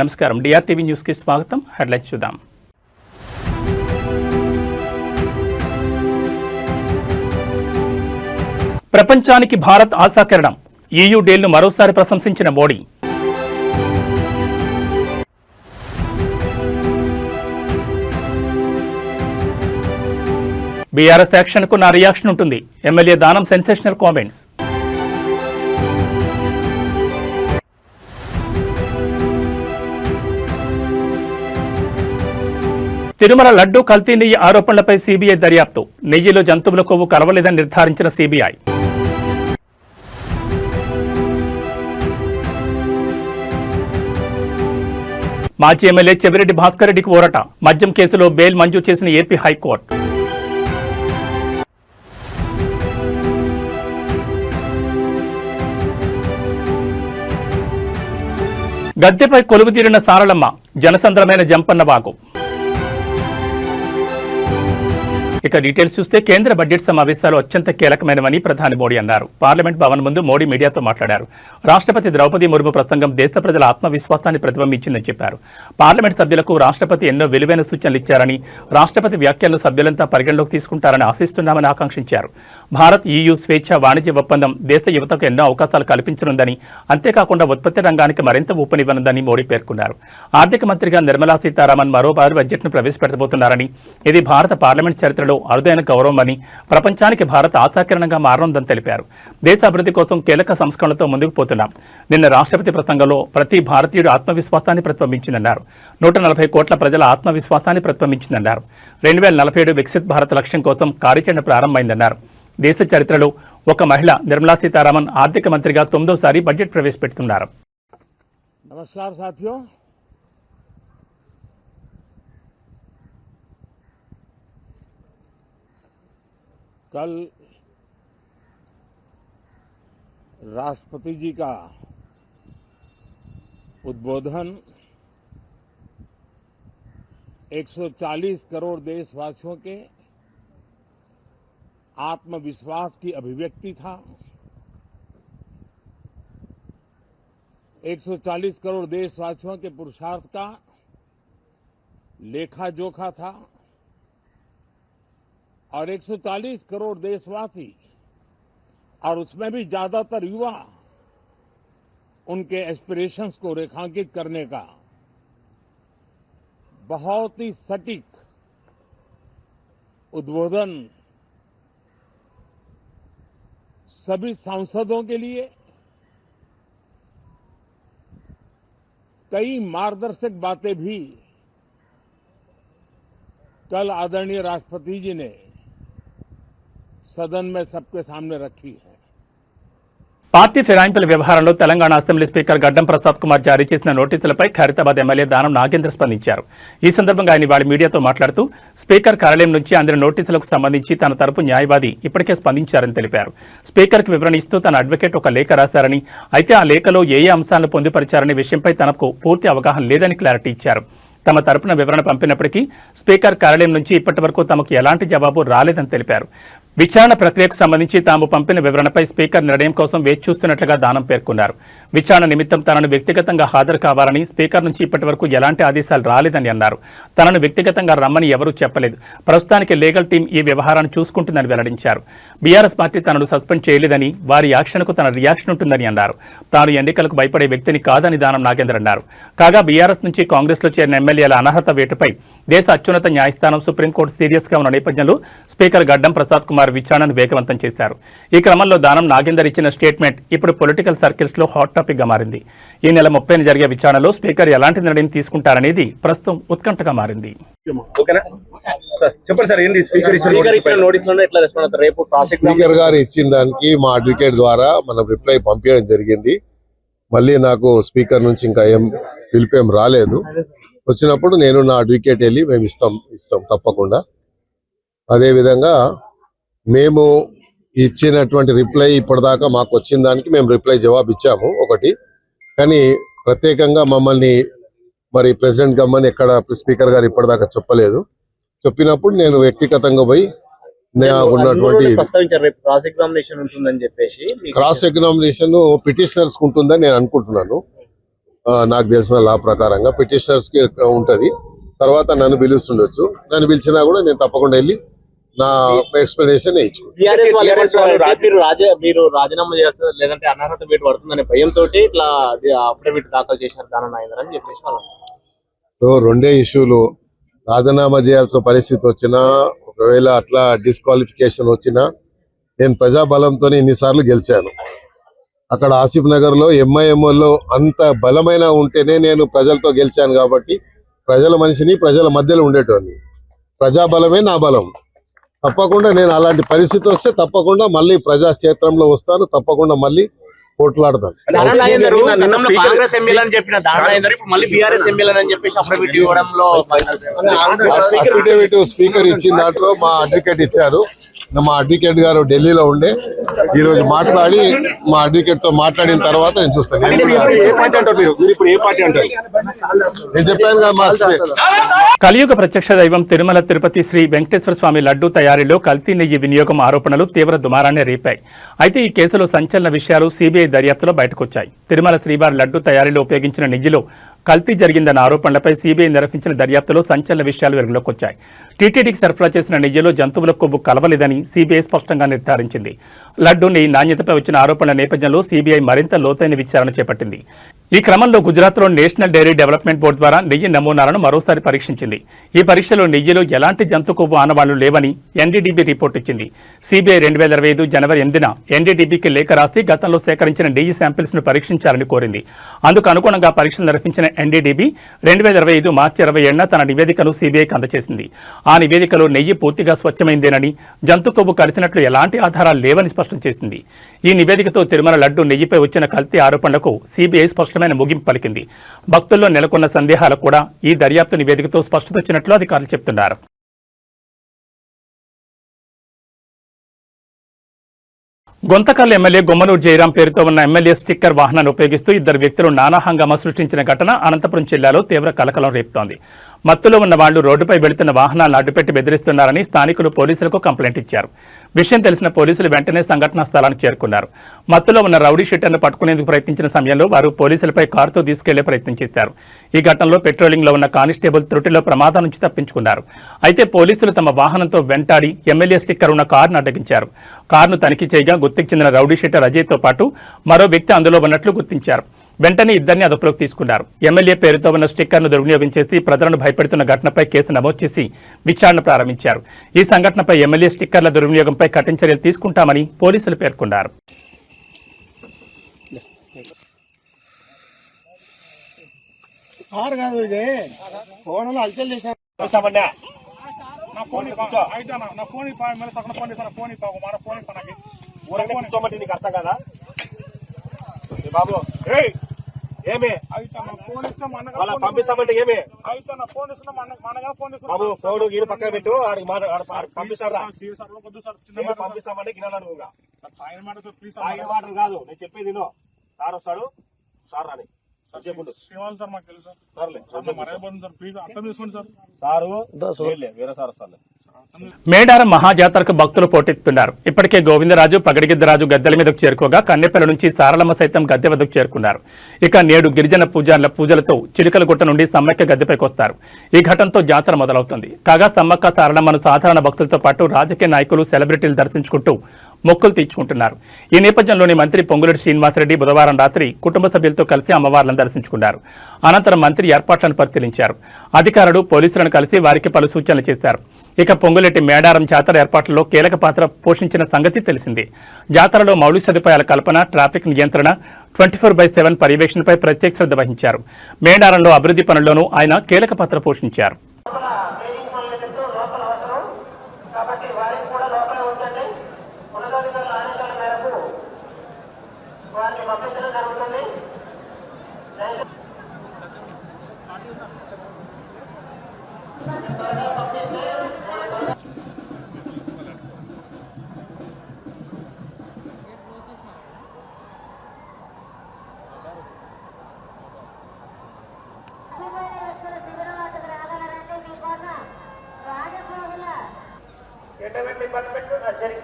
నమస్కారం, డిఆర్టీవీ న్యూస్కి స్వాగతం. హెడ్లైన్స్ చూద్దాం. ప్రపంచానికి భారత్ ఆశాకిరణం. EU డీల్ను మరోసారి ప్రశంసించిన మోడీ. బీఆర్ఎస్ యాక్షన్కు నా రియాక్షన్ ఉంటుంది. ఎమ్మెల్యే దానం సెన్సేషనల్ కామెంట్స్. తిరుమల లడ్డూ కల్తీ నెయ్యి ఆరోపణలపై సీబీఐ దర్యాప్తు. నెయ్యిలో జంతువుల కొవ్వు కలవలేదని నిర్ధారించిన సీబీఐ. మాజీ ఎమ్మెల్యే చెవిరెడ్డి భాస్కర్ రెడ్డికి ఊరట. మద్యం కేసులో బెయిల్ మంజూరు చేసిన ఏపీ హైకోర్టు. గద్దెపై కొలువుదీరిన సారలమ్మ. జనసంద్రమైన జంపన్న వాగు. ఇక డీటెయిల్స్ చూస్తే కేంద్ర బడ్జెట్ సమావేశాలు అత్యంత కీలకమైనవని ప్రధాని మోడీ అన్నారు. పార్లమెంట్ భవన్ ముందు మోడీ మీడియాతో మాట్లాడారు. రాష్ట్రపతి ద్రౌపది ముర్ము ప్రసంగం దేశ ప్రజల ఆత్మవిశ్వాసాన్ని ప్రతిబింబించిందని చెప్పారు. పార్లమెంట్ సభ్యులకు రాష్ట్రపతి ఎన్నో విలువైన సూచనలు ఇచ్చారని, రాష్ట్రపతి వ్యాఖ్యలను సభ్యులంతా పరిగణలోకి తీసుకుంటారని ఆశిస్తున్నామని ఆకాంక్షించారు. భారత్ EU స్వేచ్ఛ వాణిజ్య ఒప్పందం దేశ యువతకు ఎన్నో అవకాశాలు కల్పించనుందని, అంతేకాకుండా ఉత్పత్తి రంగానికి మరింత ఊపనివ్వనుందని మోడీ పేర్కొన్నారు. ఆర్థిక మంత్రిగా నిర్మలా సీతారామన్ మరోసారి బడ్జెట్ను ప్రవేశపెట్టబోతున్నారని, ఇది భారత పార్లమెంట్ చరిత్రలో అరుదైన గౌరవమని, ప్రపంచానికి భారత్ ఆశాకిరణంగా మారనుందని తెలిపారు. దేశ అభివృద్ధి కోసం కీలక సంస్కరణలతో ముందుకు పోతున్నాం. నిన్న రాష్ట్రపతి ప్రసంగంలో ప్రతి భారతీయుడు ఆత్మవిశ్వాసాన్ని ప్రతిబింబించిందన్నారు. 140 కోట్ల ప్రజల ఆత్మవిశ్వాసాన్ని ప్రతిబింబించిందన్నారు. 2047 వికసిత్ భారత్ లక్ష్యం కోసం కార్యాచరణ ప్రారంభమైందన్నారు. దేశ చరిత్రలో ఒక మహిళ నిర్మలా సీతారామన్ ఆర్థిక మంత్రిగా 9వ బడ్జెట్ ప్రవేశపెడుతున్నారు. नमस्कार साथियों, कल राष्ट्रपति जी का उद्बोधन 140 करोड़ देशवासियों के आत्मविश्वास की अभिव्यक्ति था। 140 करोड़ देशवासियों के पुरुषार्थ का लेखा जोखा था और 140 करोड़ देशवासी और उसमें भी ज्यादातर युवा उनके एस्पिरेशंस को रेखांकित करने का बहुत ही सटीक उद्बोधन सभी सांसदों के लिए कई मार्गदर्शक बातें भी कल आदरणीय राष्ट्रपति जी ने सदन में सबके सामने रखी है. పార్టీ ఫిరాయింపుల వ్యవహారంలో తెలంగాణ అసెంబ్లీ స్పీకర్ గడ్డం ప్రసాద్ కుమార్ జారీ చేసిన నోటీసులపై ఖైరతాబాద్ ఎమ్మెల్యే దానం నాగేంద్ర స్పందించారు. ఈ సందర్భంగా ఆయన వారి మీడియాతో మాట్లాడుతూ స్పీకర్ కార్యాలయం నుంచి అందిన నోటీసులకు సంబంధించి తన తరపు న్యాయవాది ఇప్పటికే స్పందించారని తెలిపారు. స్పీకర్కు వివరణ ఇస్తూ తన అడ్వకేట్ ఒక లేఖ రాశారని, అయితే ఆ లేఖలో ఏ అంశాలను పొందుపరిచారనే విషయంపై తనకు పూర్తి అవగాహన లేదని క్లారిటీ ఇచ్చారు. తమ తరపున వివరణ పంపినప్పటికీ స్పీకర్ కార్యాలయం నుంచి ఇప్పటి వరకు తమకు ఎలాంటి జవాబు రాలేదని తెలిపారు. విచారణ ప్రక్రియకు సంబంధించి తాము పంపిన వివరణపై స్పీకర్ నిర్ణయం కోసం వేచి చూస్తున్నట్లుగా దానం పేర్కొన్నారు. విచారణ నిమిత్తం తనను వ్యక్తిగతంగా హాజరు కావాలని స్పీకర్ నుంచి ఇప్పటి వరకు ఎలాంటి ఆదేశాలు రాలేదని అన్నారు. తనను వ్యక్తిగతంగా రమ్మని ఎవరూ చెప్పలేదు. ప్రస్తుతానికి లీగల్ టీం ఈ వ్యవహారాన్ని చూసుకుంటుందని వెల్లడించారు. బీఆర్ఎస్ పార్టీ తనను సస్పెండ్ చేయలేదని, వారి యాక్షన్కు తన రియాక్షన్ ఉంటుందని అన్నారు. తాను ఎన్నికలకు భయపడే వ్యక్తిని కాదని దానం నాగేంద్ర అన్నారు. కాగా బీఆర్ఎస్ నుంచి కాంగ్రెస్లో చేరిన ఎమ్మెల్యేల అనర్హత వేటుపై దేశ అత్యున్నత న్యాయస్థానం సుప్రీంకోర్టు సీరియస్గా ఉన్న నేపథ్యంలో స్పీకర్ గడ్డం ప్రసాద్ కుమార్ విచారణను వేగవంతం చేశారు. ఈ క్రమంలో దానం నాగేందర్ ఇచ్చిన స్టేట్మెంట్ ఇప్పుడు పొలిటికల్ సర్కిల్స్ లో హాట్ టాపిక్ గా మారింది. ఈ నెల 30న జరిగే విచారణలో స్పీకర్ ఎలాంటి నిర్ణయం తీసుకుంటారనేది ప్రస్తుతం ఉత్కంఠగా మారింది. స్పీకర్ గారు ఇచ్చిన దానికి మా అడ్వకేట్ ద్వారా మనం రిప్లై పంపించడం జరిగింది. మళ్ళీ నాకు స్పీకర్ నుంచి ఇంకా ఏం పిలిపేం రాలేదు. వచ్చినప్పుడు నేను నా అడ్వకేట్ వెళ్ళి మేము ఇస్తాం తప్పకుండా. అదేవిధంగా మేము ఇచ్చినటువంటి రిప్లై ఇప్పటిదాకా మాకు వచ్చిన దానికి మేము రిప్లై జవాబు ఇచ్చాము ఒకటి. కానీ ప్రత్యేకంగా మమ్మల్ని మరి ప్రెసిడెంట్ గమ్మని ఎక్కడ స్పీకర్ గారు ఇప్పటిదాకా చెప్పలేదు. చెప్పినప్పుడు నేను వ్యక్తిగతంగా పోయి క్రాస్ ఎగ్జామినేషన్ పిటిషనర్స్ ఉంటుందని నేను అనుకుంటున్నాను. నాకు తెలిసిన లా ప్రకారంగా పిటిషనర్స్ కి ఉంటది. తర్వాత నన్ను పిలుస్తుండొచ్చు. నన్ను పిలిచినా కూడా నేను తప్పకుండా వెళ్ళి నా ఎక్స్ప్లెనేషన్ మీరు రాజీనామా చేస్తారు లేదంటే అనర్హత వేటు పడుతుందనే భయంతో ఇట్లా అఫిడవిట్ దాఖలు చేశారు దాననాయందర్ అని చెప్పేసి రెండే ఇష్యూలు. రాజీనామా చేయాల్సిన పరిస్థితి వచ్చినా, ఒకవేళ అట్లా డిస్క్వాలిఫికేషన్ వచ్చినా, నేను ప్రజాబలంతో ఇన్నిసార్లు గెలిచాను. అక్కడ ఆసిఫ్ నగర్ లో ఎంఐఎంఓలో అంత బలమైన ఉంటేనే నేను ప్రజలతో గెలిచాను. కాబట్టి ప్రజల మనిషిని, ప్రజల మధ్యలో ఉండేటోని. ప్రజాబలమే నా బలం. తప్పకుండా నేను అలాంటి పరిస్థితి వస్తే తప్పకుండా మళ్ళీ ప్రజాక్షేత్రంలో వస్తాను. తప్పకుండా మళ్ళీ పోట్లాడతాను. కాంగ్రెస్ ఎమ్మెల్యేని చెప్పిన దాననాయందర్ ఇప్పుడు మళ్ళీ బీఆర్ఎస్ ఎమ్మెల్యేని అని చెప్పేసి అఫిడవిట్ ఇవ్వడంలో అఫిడవిట్ స్పీకర్ ఇచ్చిన దాంట్లో మా అడ్వకేట్ ఇచ్చారు. మా అడ్వకేట్ గారు ఢిల్లీలో ఉండే ఈ రోజు మాట్లాడి, మా అడ్వకేట్ తో మాట్లాడిన తర్వాత నేను చూస్తాను. నేను చెప్పాను కదా మా కలియుగ ప్రత్యక్ష దైవం తిరుమల తిరుపతి శ్రీ వెంకటేశ్వర స్వామి లడ్డూ తయారీలో కల్తీ నెయ్యి వినియోగం ఆరోపణలు తీవ్ర దుమారాన్ని రేపాయి. అయితే ఈ కేసులో సంచలన విషయాలు సిబిఐ దర్యాప్తులో బయటకొచ్చాయి. తిరుమల శ్రీవారి లడ్డూ తయారీలో ఉపయోగించిన నెయ్యిలో కల్తీ జరిగిందన్న ఆరోపణలపై సిబిఐ నిర్వహించిన దర్యాప్తులో సంచలన విషయాలు వెలుగులోకొచ్చాయి. టీటీడీకి సరఫరా చేసిన నెయ్యిలో జంతువుల కొవ్వు కలవలేదని సిబిఐ స్పష్టంగా నిర్ధారించింది. లడ్డూ నెయ్యి నాణ్యతపై వచ్చిన ఆరోపణల నేపథ్యంలో సిబిఐ మరింత లోతైన విచారణ చేపట్టింది. ఈ క్రమంలో గుజరాత్లో నేషనల్ డైరీ డెవలప్మెంట్ బోర్డు ద్వారా నెయ్యి నమూనాలను మరోసారి పరీక్షించింది. ఈ పరీక్షలో నెయ్యిలో ఎలాంటి జంతు కొవ్వు ఆనవాళ్లు లేవని ఎన్డీడీబీ రిపోర్ట్ ఇచ్చింది. సిబిఐ 2025 జనవరి 8న ఎన్డీడీబీకి లేఖ రాసి గతంలో సేకరించిన నెయ్యి శాంపిల్స్ ను పరీక్షించాలని కోరింది. అందుకు అనుగుణంగా పరీక్షలు నిర్వహించిన ఎన్డీడీబీ 2025 మార్చి 27న తన నివేదికను సిబిఐకి అందజేసింది. ఆ నివేదికలో నెయ్యి పూర్తిగా స్వచ్ఛమైందేనని, జంతు కొవ్వు కలిసినట్లు ఎలాంటి ఆధారాలు లేవని స్పష్టం చేసింది. ఈ నివేదికతో తిరుమల లడ్డు నెయ్యిపై వచ్చిన కల్తీ ఆరోపణలకు సిబిఐ స్పష్టమైన ముగింపు పలికింది. భక్తుల్లో నెలకొన్న సందేహాలకు కూడా ఈ దర్యాప్తు నివేదికతో స్పష్టత వచ్చినట్లు అధికారులు చెబుతున్నారు. గొంతకల్ ఎమ్మెల్యే గుమ్మనూరు జయరాం పేరుతో ఉన్న ఎమ్మెల్యే స్టిక్కర్ వాహనాన్ని ఉపయోగిస్తూ ఇద్దరు వ్యక్తులు నానా హంగామా సృష్టించిన ఘటన అనంతపురం జిల్లాలో తీవ్ర కలకలం రేపుతోంది. మత్తులో ఉన్న వాళ్లు రోడ్డుపై వెళుతున్న వాహనాలను అడ్డుపెట్టి బెదిరిస్తున్నారని స్థానికులు పోలీసులకు కంప్లైంట్ ఇచ్చారు. విషయం తెలిసిన పోలీసులు వెంటనే సంఘటనా స్థలానికి చేరుకున్నారు. మత్తులో ఉన్న రౌడీ షీటర్ను పట్టుకునేందుకు ప్రయత్నించిన సమయంలో వారు పోలీసులపై కారుతో తీసుకెళ్లే ప్రయత్నం చేశారు. ఈ ఘటనలో పెట్రోలింగ్లో ఉన్న కానిస్టేబుల్ త్రుటిలో ప్రమాదం నుంచి తప్పించుకున్నారు. అయితే పోలీసులు తమ వాహనంతో వెంటాడి ఎమ్మెల్యే స్టిక్కర్ ఉన్న కారును అడ్డగించారు. కారును తనిఖీ చేయగా గుర్తుకు చెందిన రౌడీ షీటర్ అజయ్తో పాటు మరో వ్యక్తి అందులో ఉన్నట్లు గుర్తించారు. వెంటనే ఇద్దరిని అదుపులోకి తీసుకున్నారు. ఎమ్మెల్యే పేరుతో ఉన్న స్టిక్కర్ను దుర్వినియోగం చేసి ప్రజలను భయపెడుతున్న ఘటనపై కేసు నమోదు చేసి విచారణ ప్రారంభించారు. ఈ సంఘటనపై ఎమ్మెల్యే స్టిక్కర్ల దుర్వినియోగంపై కఠిన చర్యలు తీసుకుంటామని పోలీసులు పేర్కొన్నారు. బాబు ఏమి పంపిస్తామంటే ఏమి బాబు ఫోన్ గీడు పక్కన పెట్టు, పంపిస్తారా పంపిస్తామంటే గినాలను మాటలు కాదు. నేను చెప్పేది సార్ వస్తాడు, సార్ రాని వేరే సార్ వస్తారు. మేడారం మహాజాతరకు భక్తులు పోటెత్తున్నారు. ఇప్పటికే గోవిందరాజు, పగడిగిద్దరాజు గద్దెల మీదకు చేరుకోగా కన్నెపల్లి నుంచి సారలమ్మ సైతం గద్దె వద్దకు చేరుకున్నారు. ఇక నేడు గిరిజన పూజారుల పూజలతో చిలుకలగుట్ట నుండి సమ్మక్క గద్దెపైకి వస్తారు. ఈ ఘటనతో జాతర మొదలవుతుంది. కాగా సమ్మక్క సారలమ్మను సాధారణ భక్తులతో పాటు రాజకీయ నాయకులు, సెలబ్రిటీలు దర్శించుకుంటూ మొక్కులు తీర్చుకుంటున్నారు. ఈ నేపథ్యంలోని మంత్రి పొంగులేటి శ్రీనివాసరెడ్డి బుధవారం రాత్రి కుటుంబ సభ్యులతో కలిసి అమ్మవార్లను దర్శించుకున్నారు. అనంతరం మంత్రి ఏర్పాట్లను పరిశీలించారు. అధికారులు, పోలీసులను కలిసి వారికి పలు సూచనలు చేశారు. ఇక పొంగులేటి మేడారం జాతర ఏర్పాట్లలో కీలక పాత్ర పోషించిన సంగతి తెలిసిందే. జాతరలో మౌలిక సదుపాయాల కల్పన, ట్రాఫిక్ నియంత్రణ, 24/7 పర్యవేక్షణపై ప్రత్యేక శ్రద్ధ వహించారు. మేడారంలో అభివృద్ధి పనుల్లోనూ ఆయన కీలక పాత్ర పోషించారు.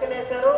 నేను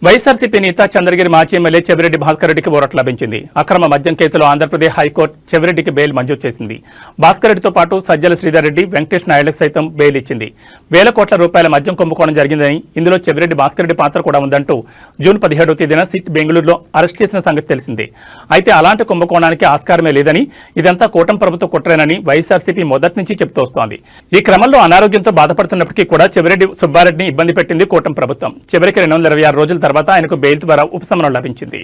వైఎస్ఆర్సీపీ నేత చంద్రగిరి మాజీ ఎమ్మెల్యే చెవిరెడ్డి భాస్కర్ రెడ్డికి ఊరట లభించింది. అక్రమ మద్యం కేసులో ఆంధ్రప్రదేశ్ హైకోర్టు చెవిరెడ్డికి బెయిల్ మంజూరు చేసింది. భాస్కర్ రెడ్డితో పాటు సజ్జల శ్రీధర్ రెడ్డి, వెంకటేష్ నాయుడులకు సైతం బెయిల్ ఇచ్చింది. వేల కోట్ల రూపాయల మద్యం కుంభకోణం జరిగిందని, ఇందులో చెవిరెడ్డి భాస్కర్ రెడ్డి పాత్ర కూడా ఉందంటూ జూన్ 17వ తేదీన సిట్ బెంగళూరులో అరెస్ట్ చేసిన సంగతి తెలిసిందే. అయితే అలాంటి కుంభకోణానికి ఆస్కారమే లేదని, ఇదంతా కూటమి ప్రభుత్వ కుట్రేనని వైఎస్ఆర్సీపీ మొదటి నుంచి చెబుతూ వస్తోంది. ఈ క్రమంలో అనారోగ్యంతో బాధపడుతున్నప్పటికీ కూడా చెవిరెడ్డి సుబ్బారెడ్డిని ఇబ్బంది పెట్టింది కూటమి ప్రభుత్వం. చివరికి 226 రోజుల తర్వాత ఆయనకు బెయిల్ ద్వారా ఉపశమనం లభించింది.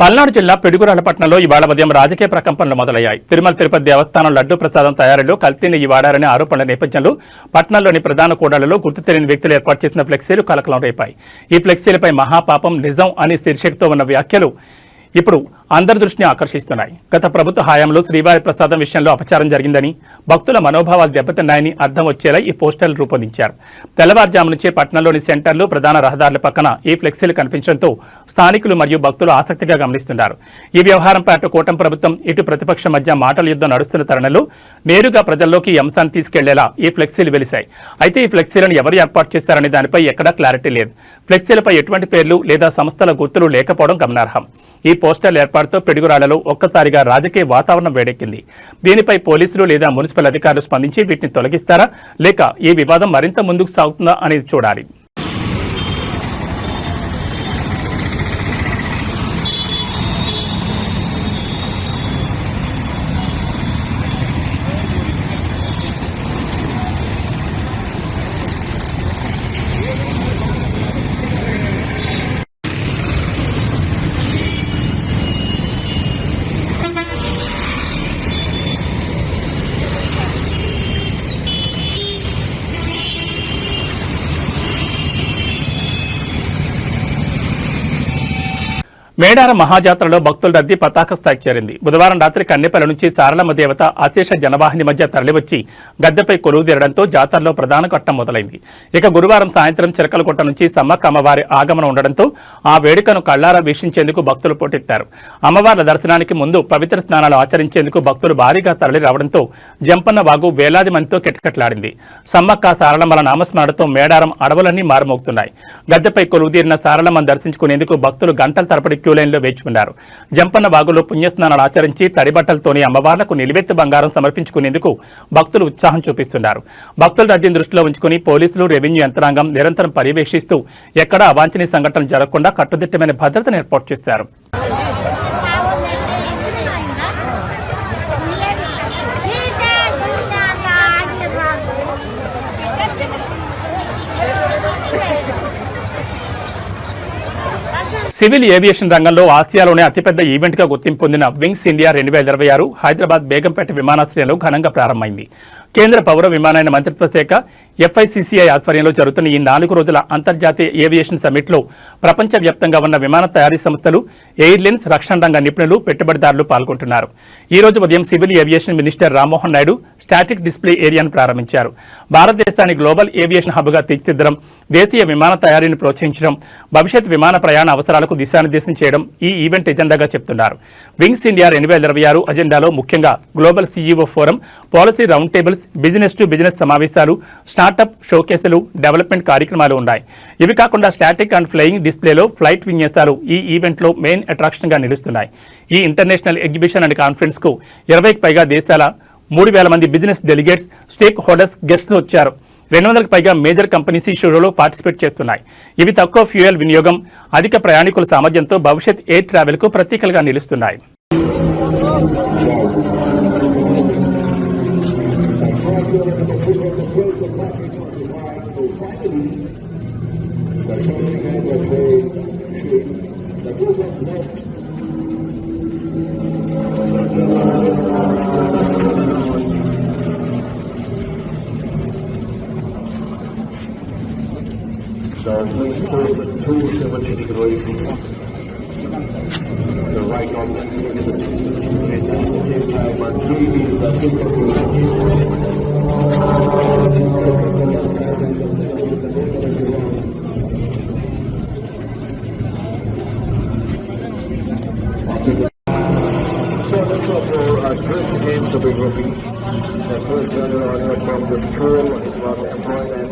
పల్నాడు జిల్లా పిడుగురాళ్ల పట్టణంలో ఇవాళ ఉదయం రాజకీయ ప్రకంపనలు మొదలయ్యాయి. తిరుమల తిరుపతి దేవస్థానం లడ్డూ ప్రసాదం తయారీలో కల్తీని వాడారనే ఆరోపణల నేపథ్యంలో పట్టణంలోని ప్రధాన కూడళ్లలో గుర్తు తెలియని వ్యక్తులు ఏర్పాటు చేసిన ఫ్లెక్సీలు కలకలం రేపాయి. ఈ ఫ్లెక్సీలపై మహాపాపం నిజం అని శీర్షికతో ఉన్న వ్యాఖ్యలు ఇప్పుడు అందరి దృష్టిని ఆకర్షిస్తున్నాయి. గత ప్రభుత్వ హయాంలో శ్రీవారి ప్రసాదం విషయంలో అపచారం జరిగిందని, భక్తుల మనోభావాలు దెబ్బతిన్నాయని అర్థం వచ్చేలా ఈ పోస్టర్లు రూపొందించారు. తెల్లవారుజాము నుంచే పట్టణంలోని సెంటర్లు, ప్రధాన రహదారుల పక్కన ఈ ఫ్లెక్సీలు కనిపించడంతో స్థానికులు మరియు భక్తులు ఆసక్తిగా గమనిస్తున్నారు. ఈ వ్యవహారంపై అటు కూటమి ప్రభుత్వం, ఇటు ప్రతిపక్షం మధ్య మాటల యుద్ధం నడుస్తున్న తరుణంలో నేరుగా ప్రజల్లోకి ఈ అంశాన్ని తీసుకెళ్లేలా ఈ ఫ్లెక్సీలు వెలిశాయి. అయితే ఈ ఫ్లెక్సీలను ఎవరు ఏర్పాటు చేశారనే దానిపై ఎక్కడా క్లారిటీ లేదు. ఫ్లెక్సీలపై ఎటువంటి పేర్లు లేదా సంస్థల గుర్తులు లేకపోవడం గమనార్హం. ఈ పోస్టర్ల ఏర్పాటుతో పిడుగురాళ్లలో ఒక్కసారిగా రాజకీయ వాతావరణం వేడెక్కింది. దీనిపై పోలీసులు లేదా మున్సిపల్ అధికారులు స్పందించి వీటిని తొలగిస్తారా, లేక ఈ వివాదం మరింత ముందుకు సాగుతుందా అనేది చూడాలి. మేడారం మహాజాత్రలో భక్తుల రద్దీ పతాక స్థాయికి చేరింది. బుధవారం రాత్రి కన్నెపల్లి నుంచి సారలమ్మ దేవత అశేష జనవాహిని మధ్య తరలివచ్చి గద్దెపై కొలువు తీరడంతో జాతరలో ప్రధాన ఘట్టం మొదలైంది. ఇక గురువారం సాయంత్రం చిరకలగుట్ట నుంచి సమ్మక్క అమ్మవారి ఆగమనం ఉండడంతో ఆ వేడుకను కళ్లారా వీక్షించేందుకు భక్తులు పోటెత్తారు. అమ్మవార్ల దర్శనానికి ముందు పవిత్ర స్నానాలు ఆచరించేందుకు భక్తులు భారీగా తరలి రావడంతో జంపన్న వాగు వేలాది మందితో కిటకిటలాడింది. సమ్మక్క సారలమ్మల నామస్మరణతో మేడారం అడవులన్నీ మారుమోగుతున్నాయి. గద్దెపై కొలువు తీరిన సారలమ్మను దర్శించుకునేందుకు భక్తులు గంటల తరబడి క్యూలైన్లో వేచుకున్నారు. జంపన్న వాగులో పుణ్యస్నానాలు ఆచరించి తడిబట్టలతోని అమ్మవార్లకు నిలువెత్తు బంగారం సమర్పించుకునేందుకు భక్తులు ఉత్సాహం చూపిస్తున్నారు. భక్తుల రద్దీని దృష్టిలో ఉంచుకుని పోలీసులు, రెవెన్యూ యంత్రాంగం నిరంతరం పర్యవేక్షిస్తూ ఎక్కడా అవాంఛనీయ సంఘటనలు జరగకుండా కట్టుదిట్టమైన భద్రతను ఏర్పాటు చేశారు. సివిల్ ఏవియేషన్ రంగంలో ఆసియాలోనే అతిపెద్ద ఈవెంట్గా గుర్తింపు పొందిన వింగ్స్ ఇండియా 2026 హైదరాబాద్ బేగంపేట విమానాశ్రయంలో ఘనంగా ప్రారంభమైంది. కేంద్ర పౌర విమానయాన మంత్రిత్వ శాఖ FICCI ఆధ్వర్యంలో జరుగుతున్న ఈ 4 రోజుల అంతర్జాతీయ ఏవియేషన్ సమ్మిట్లో ప్రపంచవ్యాప్తంగా ఉన్న విమాన తయారీ సంస్థలు, ఎయిర్లైన్స్, రక్షణ రంగ నిపుణులు, పెట్టుబడిదారులు పాల్గొంటున్నారు. ఈ రోజు ఉదయం civil aviation minister Rammohan Naidu static display ఏరియాను ప్రారంభించారు. భారతదేశాన్ని గ్లోబల్ ఏవియేషన్ హబ్గా తీర్చిదిద్దడం, దేశీయ విమాన తయారీని ప్రోత్సహించడం, భవిష్యత్ విమాన ప్రయాణ అవసరాలకు దిశానిర్దేశం చేయడం ఈ ఈవెంట్ ఎజెండాగా చెప్తున్నారు. వింగ్స్ ఇండియా 2026 అజెండాలో ముఖ్యంగా global CEO forum, policy round tables, business to business సమావేశాలు, స్టార్టప్ షోకేసులు, డెవలప్మెంట్ కార్యక్రమాలు ఉన్నాయి. ఇవి కాకుండా స్టాటిక్ అండ్ ఫ్లయింగ్ డిస్ప్లేలో ఫ్లైట్ విన్యాసాలు ఈ ఈవెంట్లో మెయిన్ అట్రాక్షన్ గా నిలుస్తున్నాయి. ఈ ఇంటర్నేషనల్ ఎగ్జిబిషన్ అండ్ కాన్ఫరెన్స్ కు 20కి పైగా దేశాల 3000 మంది business delegates, stake holders, guests వచ్చారు. 200కి పైగా మేజర్ కంపెనీస్ ఈ షోలో పార్టిసిపేట్ చేస్తున్నాయి. ఇవి తక్కువ ఫ్యూయల్ వినియోగం, అధిక ప్రయాణికుల సామర్థ్యంతో భవిష్యత్ ఎయిర్ ట్రావెల్ కు ప్రతీకలుగా నిలుస్తున్నాయి. So please pull the tools so much you can release the right on the same time our previous Chris James of Biggraphy. So first from this tool, it was employment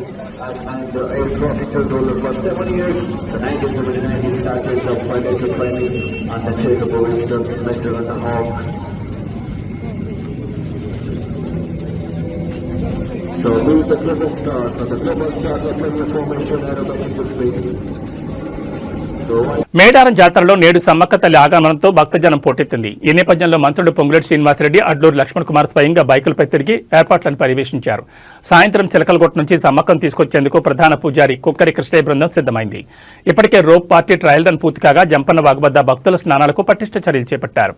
and air traffic controller for 7 years. So 1979 he started some financial planning and the charitable wisdom mentor and the hawk. So who is the global stars? So the global stars are premier formation aerobatic display. Medaram జాతరలో నేడు సమ్మక్క తల్లి ఆగమనంతో భక్తజనం పోటెత్తింది. ఈ నేపథ్యంలో మంత్రులు పొంగులేటి శ్రీనివాసరెడ్డి, అడ్లూరు లక్ష్మణ్ కుమార్ స్వయంగా బైకులపై తిరిగి ఏర్పాట్లను పర్యవేక్షించారు. సాయంత్రం చిలకలగొట్ట నుంచి సమ్మక్కను తీసుకొచ్చేందుకు ప్రధాన పూజారి కుక్కరి కృష్ణయ్య బృందం సిద్ధమైంది. ఇప్పటికే రోప్ పార్టీ ట్రయల్ రన్ పూర్తి కాగా జంపన్న వాగు వద్ద భక్తుల స్నానాలకు పటిష్ట చర్యలు చేపట్టారు.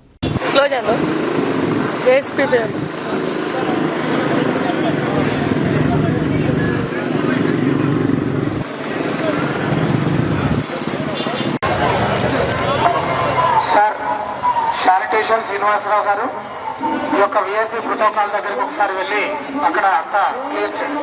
శ్రీనివాసరావు గారు ఈ యొక్క VIP ప్రోటోకాల్ దగ్గరికి ఒకసారి వెళ్ళి అక్కడ అంతా క్లియర్ చేయండి.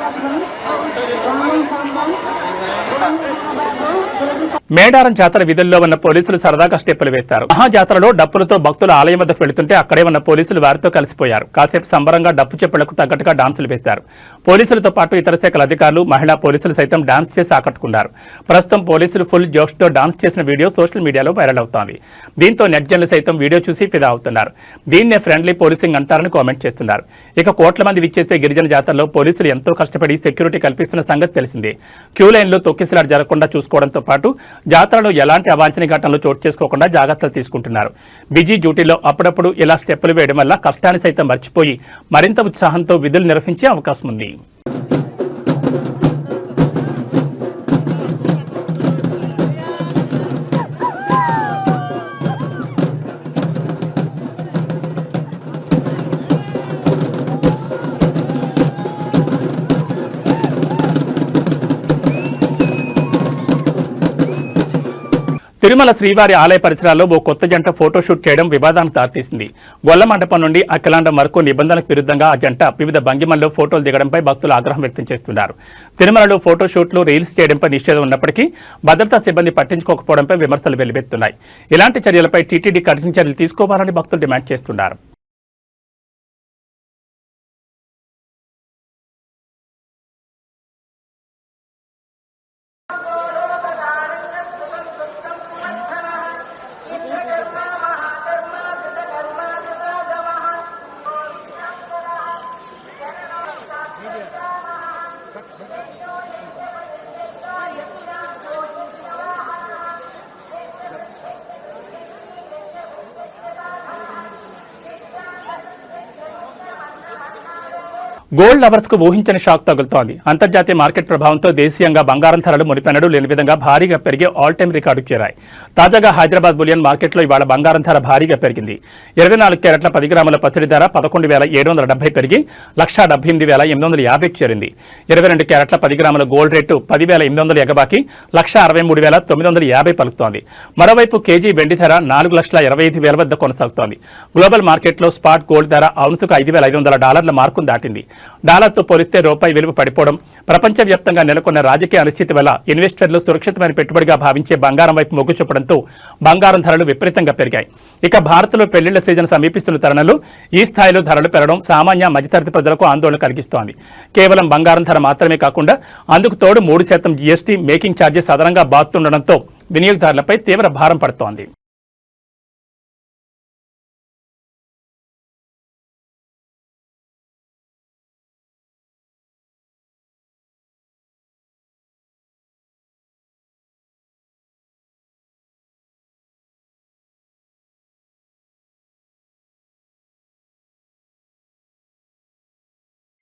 మేడారం జాతర విధుల్లో ఉన్న పోలీసులు సరదాగా స్టెప్పులు వేస్తారు. మహాజాతరలో డప్పులతో భక్తులు ఆలయం వద్దకు వెళుతుంటే అక్కడే ఉన్న పోలీసులు వారితో కలిసిపోయారు. కాసేపు సంబరంగా డప్పు చెప్పులకు తగ్గట్టుగా డాన్సులు వేశారు. పోలీసులతో పాటు ఇతర శాఖల అధికారులు, మహిళా పోలీసులు సైతం డాన్స్ చేసి ఆకట్టుకున్నారు. ప్రస్తుతం పోలీసులు ఫుల్ జోష్తో డాన్స్ చేసిన వీడియో సోషల్ మీడియాలో వైరల్ అవుతోంది. దీంతో నెట్జన్లు సైతం వీడియో చూసి ఫిదా అవుతున్నారు. దీన్నే ఫ్రెండ్లీ పోలీసింగ్ అంటారని కామెంట్ చేస్తున్నారు. ఇక కోట్ల మంది విచ్చేసే గిరిజన జాతరలో పోలీసులు ఎంతో కష్టపడి సెక్యూరిటీ కల్పిస్తున్న సంగతి తెలిసిందే. క్యూ లైన్లో తొక్కిసలాట జరగకుండా చూసుకోవడంతో పాటు జాతరలో ఎలాంటి అవాంఛనీయ ఘటనలు చోటు చేసుకోకుండా జాగ్రత్తలు తీసుకుంటున్నారు. బిజీ డ్యూటీలో అప్పుడప్పుడు ఇలా స్టెప్పులు వేయడం వల్ల కష్టాన్ని సైతం మర్చిపోయి మరింత ఉత్సాహంతో విధులు నిర్వహించే అవకాశం ఉంది. తిరుమల శ్రీవారి ఆలయ పరిసరాల్లో ఓ కొత్త జంట ఫోటోషూట్ చేయడం వివాదానికి దారితీసింది. గొల్ల మండపం నుండి అఖిలాండం వరకు నిబంధనలకు విరుద్ధంగా ఆ జంట వివిధ భంగిమల్లో ఫోటోలు దిగడంపై భక్తులు ఆగ్రహం వ్యక్తం చేస్తున్నారు. తిరుమలలో ఫోటోషూట్లు, రీల్స్ చేయడంపై నిషేధం ఉన్నప్పటికీ భద్రతా సిబ్బంది పట్టించుకోకపోవడంపై విమర్శలు వెల్లువెత్తున్నాయి. ఇలాంటి చర్యలపై టీటీడీ కఠిన చర్యలు తీసుకోవాలని భక్తులు డిమాండ్ చేస్తున్నారు. గోల్డ్ లవర్స్ కు ఊహించని షాక్ తగులుతోంది. అంతర్జాతీయ మార్కెట్ ప్రభావంతో దేశీయంగా బంగారం ధరలు మునిపెన్నడూ లేని విధంగా భారీగా పెరిగి ఆల్ టైమ్ రికార్డుకు చేరాయి. తాజాగా హైదరాబాద్ బులియన్ మార్కెట్లో ఇవాళ బంగారం ధర భారీగా పెరిగింది. 24 క్యారెట్ల 10 గ్రాముల పసిడి ధర 11,770 పెరిగి 1,78,850కు చేరింది. 22 క్యారెట్ల 10 గ్రాముల గోల్డ్ రేటు 10,800 ఎగబాకి 1,63,950 పలుకుతోంది. మరోవైపు కేజీ వెండి ధర 4,25,000 వద్ద కొనసాగుతోంది. గ్లోబల్ మార్కెట్లో స్పాట్ గోల్డ్ ధర ఔన్సుకు $5,500 మార్కును దాటింది. డాలర్తో పోలిస్తే రూపాయి విలువ పడిపోవడం, ప్రపంచవ్యాప్తంగా నెలకొన్న రాజకీయ అనిశ్చితి వల్ల ఇన్వెస్టర్లు సురక్షితమైన పెట్టుబడిగా భావించే బంగారం వైపు మొగ్గు చూపడంతో బంగారం ధరలు విపరీతంగా పెరిగాయి. ఇక భారత్లో పెళ్లిళ్ల సీజన్ సమీపిస్తున్న తరుణంలో ఈ స్థాయిలో ధరలు పెరగడం సామాన్య మధ్యతరగతి ప్రజలకు ఆందోళన కలిగిస్తోంది. కేవలం బంగారం ధర మాత్రమే కాకుండా అందుకు తోడు 3% జీఎస్టీ మేకింగ్ ఛార్జెస్ అదనంగా బాతుండడంతో వినియోగదారులపై తీవ్ర భారం పడుతోంది.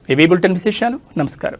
ఈ బులెటిన్ విశేషాలు. నమస్కారం.